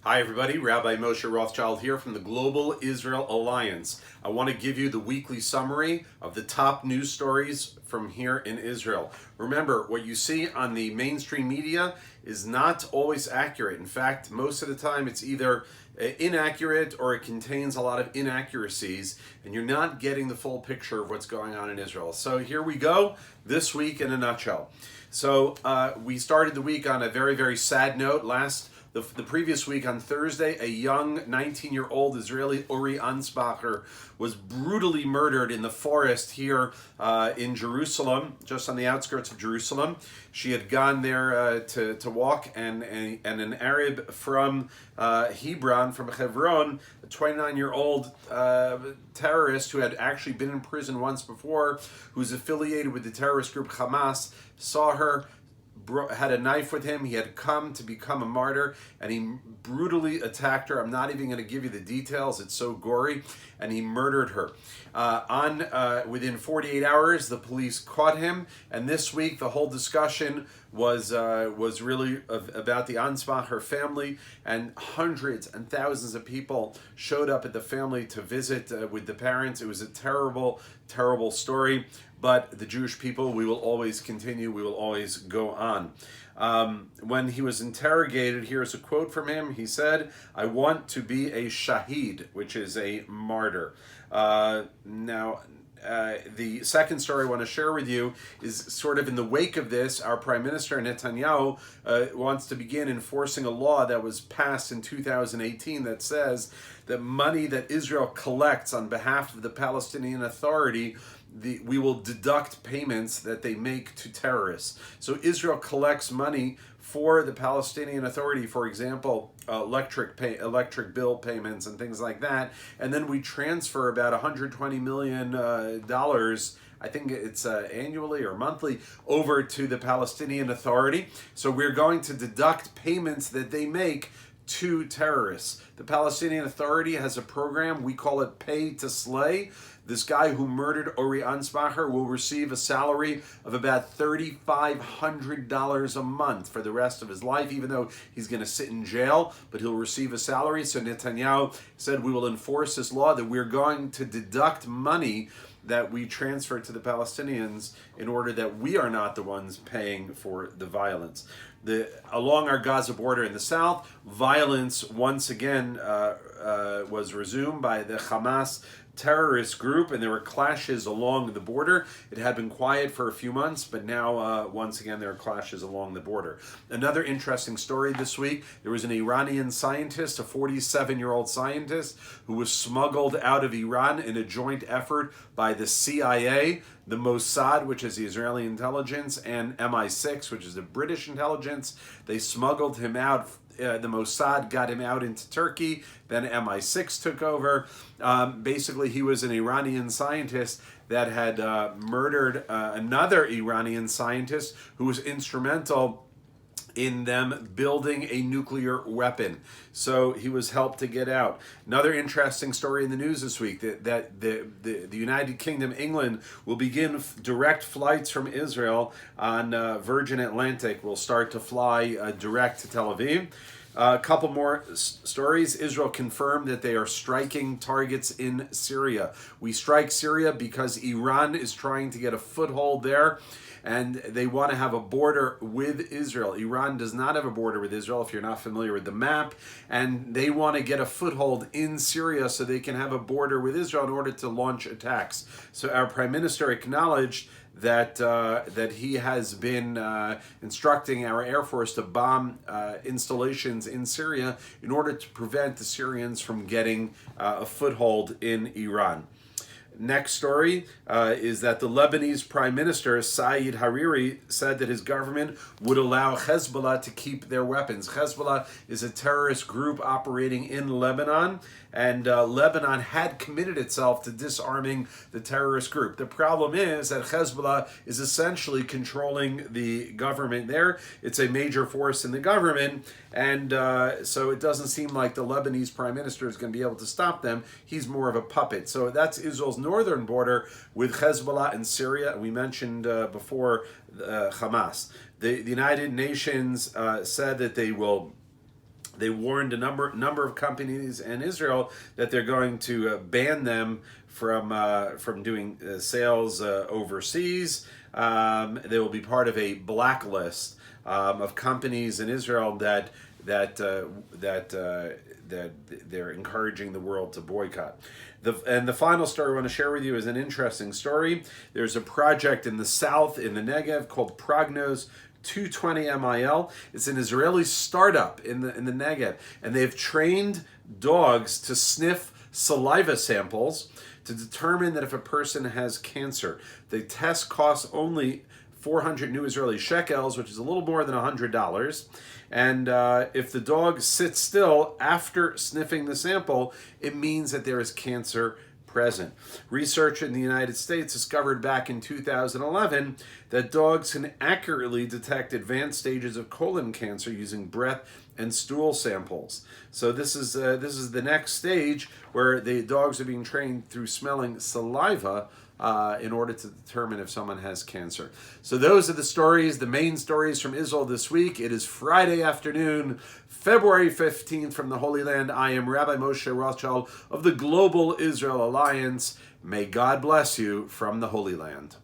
Hi everybody, Rabbi Moshe Rothschild here from the Global Israel Alliance. I want to give you the weekly summary of the top news stories from here in Israel. Remember, what you see on the mainstream media is not always accurate. In fact, most of the time it's either inaccurate or it contains a lot of inaccuracies, and you're not getting the full picture of what's going on in Israel. So here we go, this week in a nutshell. So we started the week on a very, very sad note. The previous week on Thursday, a young 19-year-old Israeli, Uri Ansbacher, was brutally murdered in the forest here in Jerusalem, just on the outskirts of Jerusalem. She had gone there to walk, and an Arab from Hebron, a 29-year-old terrorist who had actually been in prison once before, who's affiliated with the terrorist group Hamas, saw her, had a knife with him. He had come to become a martyr, and he brutally attacked her. I'm not even going to give you the details. It's so gory. And he murdered her. Within 48 hours, the police caught him. And this week, the whole discussion was really about the Ansbacher family, and hundreds and thousands of people showed up at the family to visit with the parents. It was a terrible, terrible story. But the Jewish people, we will always continue. We will always go on. When he was interrogated, here's a quote from him. He said, "I want to be a shaheed," which is a martyr. The second story I want to share with you is sort of in the wake of this. Our Prime Minister Netanyahu wants to begin enforcing a law that was passed in 2018 that says that money that Israel collects on behalf of the Palestinian Authority, we will deduct payments that they make to terrorists. So Israel collects money for the Palestinian Authority, for example, electric bill payments and things like that, and then we transfer about $120 million, I think it's annually or monthly, over to the Palestinian Authority. So we're going to deduct payments that they make to terrorists. The Palestinian Authority has a program, we call it Pay to Slay. This guy who murdered Uri Ansbacher will receive a salary of about $3,500 a month for the rest of his life, even though he's going to sit in jail, but he'll receive a salary. So Netanyahu said, we will enforce this law that we're going to deduct money that we transfer to the Palestinians in order that we are not the ones paying for the violence. Along our Gaza border in the south, violence once again was resumed by the Hamas terrorist group, and there were clashes along the border. It had been quiet for a few months, but now once again there are clashes along the border. Another interesting story this week, there was an Iranian scientist, a 47-year-old scientist, who was smuggled out of Iran in a joint effort by the CIA, the Mossad, which is the Israeli intelligence, and MI6, which is the British intelligence. They smuggled him out. The Mossad got him out into Turkey, then MI6 took over. Basically, he was an Iranian scientist that had murdered another Iranian scientist who was instrumental in them building a nuclear weapon. So he was helped to get out. Another interesting story in the news this week, that the United Kingdom, England, will begin direct flights from Israel on Virgin Atlantic. Will start to fly direct to Tel Aviv. A couple more stories. Israel confirmed that they are striking targets in Syria. We strike Syria because Iran is trying to get a foothold there, and they want to have a border with Israel. Iran does not have a border with Israel, if you're not familiar with the map, and they want to get a foothold in Syria so they can have a border with Israel in order to launch attacks. So our Prime Minister acknowledged that he has been instructing our Air Force to bomb installations in Syria in order to prevent the Syrians from getting a foothold in Iran. Next story is that the Lebanese Prime Minister, Saeed Hariri, said that his government would allow Hezbollah to keep their weapons. Hezbollah is a terrorist group operating in Lebanon, and Lebanon had committed itself to disarming the terrorist group. The problem is that Hezbollah is essentially controlling the government there. It's a major force in the government, and so it doesn't seem like the Lebanese Prime Minister is going to be able to stop them. He's more of a puppet. So that's Israel's northern border with Hezbollah and Syria. We mentioned before Hamas. The United Nations said that they will They warned a number of companies in Israel that they're going to ban them from doing sales overseas. They will be part of a blacklist of companies in Israel that they're encouraging the world to boycott. And the final story I want to share with you is an interesting story. There's a project in the south, in the Negev, called Prognos 220 MIL. It's an Israeli startup in the Negev, and they've trained dogs to sniff saliva samples to determine that if a person has cancer. The test costs only 400 new Israeli shekels, which is a little more than $100. And if the dog sits still after sniffing the sample, it means that there is cancer present. Research in the United States discovered back in 2011 that dogs can accurately detect advanced stages of colon cancer using breath and stool samples. So this is the next stage where the dogs are being trained through smelling saliva in order to determine if someone has cancer. So those are the stories, the main stories from Israel this week. It is Friday afternoon, February 15th from the Holy Land. I am Rabbi Moshe Rothschild of the Global Israel Alliance. May God bless you from the Holy Land.